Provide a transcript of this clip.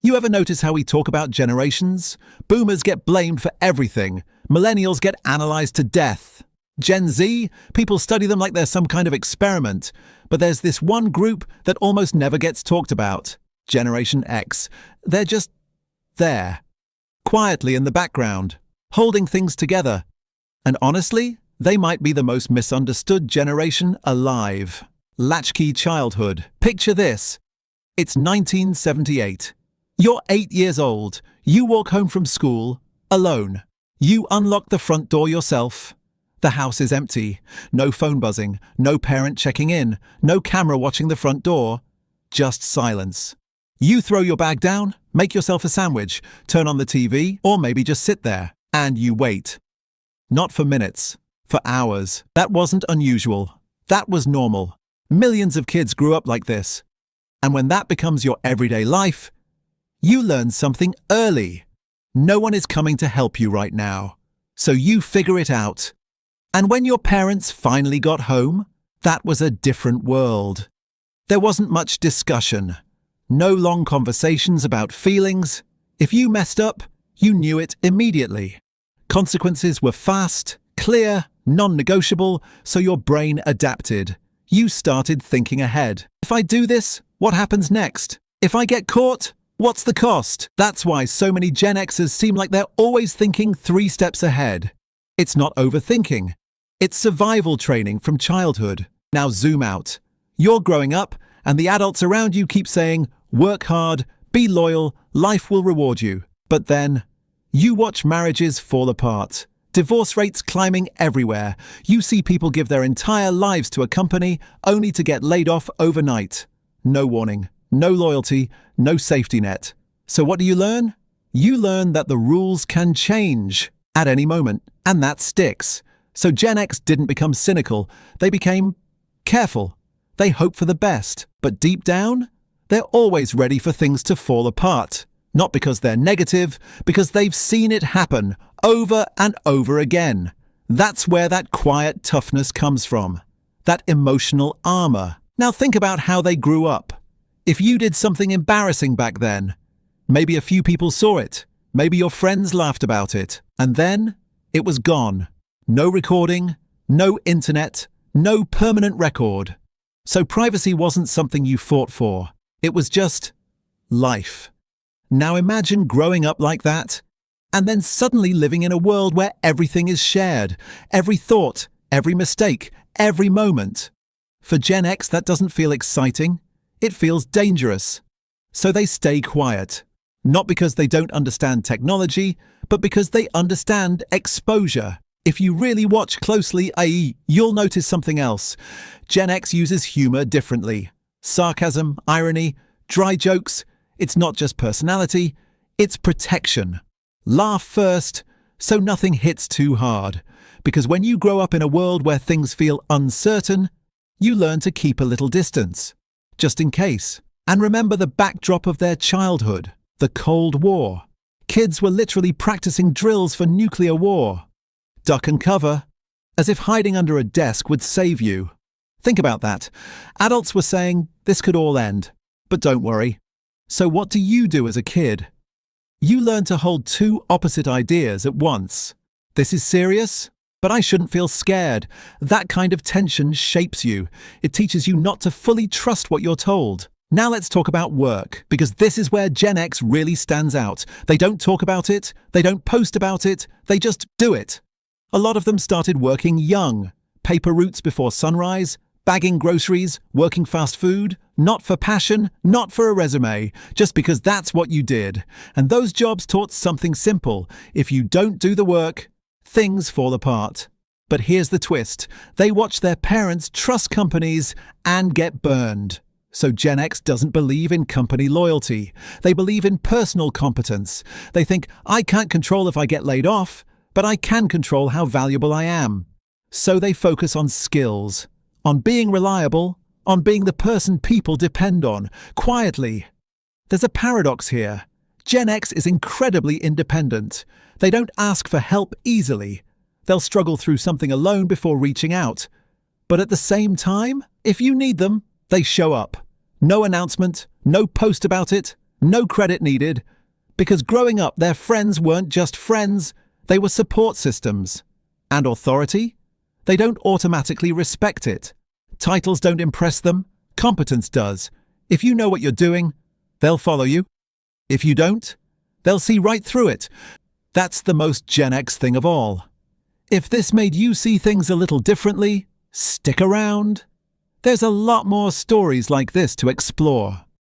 You ever notice how we talk about generations? Boomers get blamed for everything. Millennials get analyzed to death. Gen Z, people study them like they're some kind of experiment. But there's this one group that almost never gets talked about. Generation X. They're just there, quietly in the background, holding things together. And honestly, they might be the most misunderstood generation alive. Latchkey childhood. Picture this. It's 1978. You're 8 years old. You walk home from school, alone. You unlock the front door yourself. The house is empty. No phone buzzing, no parent checking in, no camera watching the front door. Just silence. You throw your bag down, make yourself a sandwich, turn on the TV, or maybe just sit there, and you wait. Not for minutes, for hours. That wasn't unusual. That was normal. Millions of kids grew up like this. And when that becomes your everyday life, you learn something early. No one is coming to help you right now. So you figure it out. And when your parents finally got home, that was a different world. There wasn't much discussion. No long conversations about feelings. If you messed up, you knew it immediately. Consequences were fast, clear, non-negotiable, so your brain adapted. You started thinking ahead. If I do this, what happens next? If I get caught, what's the cost? That's why so many Gen Xers seem like they're always thinking 3 steps ahead. It's not overthinking. It's survival training from childhood. Now zoom out. You're growing up, and the adults around you keep saying, work hard, be loyal, life will reward you. But then, you watch marriages fall apart. Divorce rates climbing everywhere. You see people give their entire lives to a company only to get laid off overnight. No warning, no loyalty, no safety net. So what do you learn? You learn that the rules can change at any moment, and that sticks. So Gen X didn't become cynical. They became careful. They hope for the best. But deep down, they're always ready for things to fall apart. Not because they're negative, because they've seen it happen over and over again. That's where that quiet toughness comes from. That emotional armor. Now think about how they grew up. If you did something embarrassing back then, maybe a few people saw it. Maybe your friends laughed about it. And then it was gone. No recording, no internet, no permanent record. So privacy wasn't something you fought for. It was just life. Now imagine growing up like that, and then suddenly living in a world where everything is shared. Every thought, every mistake, every moment. For Gen X, that doesn't feel exciting. It feels dangerous. So they stay quiet. Not because they don't understand technology, but because they understand exposure. If you really watch closely, i.e., you'll notice something else. Gen X uses humor differently. Sarcasm, irony, dry jokes. It's not just personality, it's protection. Laugh first, so nothing hits too hard. Because when you grow up in a world where things feel uncertain, you learn to keep a little distance, just in case. And remember the backdrop of their childhood, the Cold War. Kids were literally practicing drills for nuclear war. Duck and cover, as if hiding under a desk would save you. Think about that. Adults were saying, this could all end, but don't worry. So what do you do as a kid? You learn to hold 2 opposite ideas at once. This is serious, but I shouldn't feel scared. That kind of tension shapes you. It teaches you not to fully trust what you're told. Now let's talk about work, because this is where Gen X really stands out. They don't talk about it, they don't post about it, they just do it. A lot of them started working young. Paper routes before sunrise, bagging groceries, working fast food, not for passion, not for a resume, just because that's what you did. And those jobs taught something simple. If you don't do the work, things fall apart. But here's the twist. They watch their parents trust companies and get burned. So Gen X doesn't believe in company loyalty. They believe in personal competence. They think, I can't control if I get laid off, but I can control how valuable I am. So they focus on skills, on being reliable, on being the person people depend on, quietly. There's a paradox here. Gen X is incredibly independent. They don't ask for help easily. They'll struggle through something alone before reaching out. But at the same time, if you need them, they show up. No announcement, no post about it, No credit needed, because growing up, their friends weren't just friends, they were support systems. And authority? They don't automatically respect it. Titles don't impress them, competence does. If you know what you're doing, they'll follow you. If you don't, they'll see right through it. That's the most Gen X thing of all. If this made you see things a little differently, stick around. There's a lot more stories like this to explore.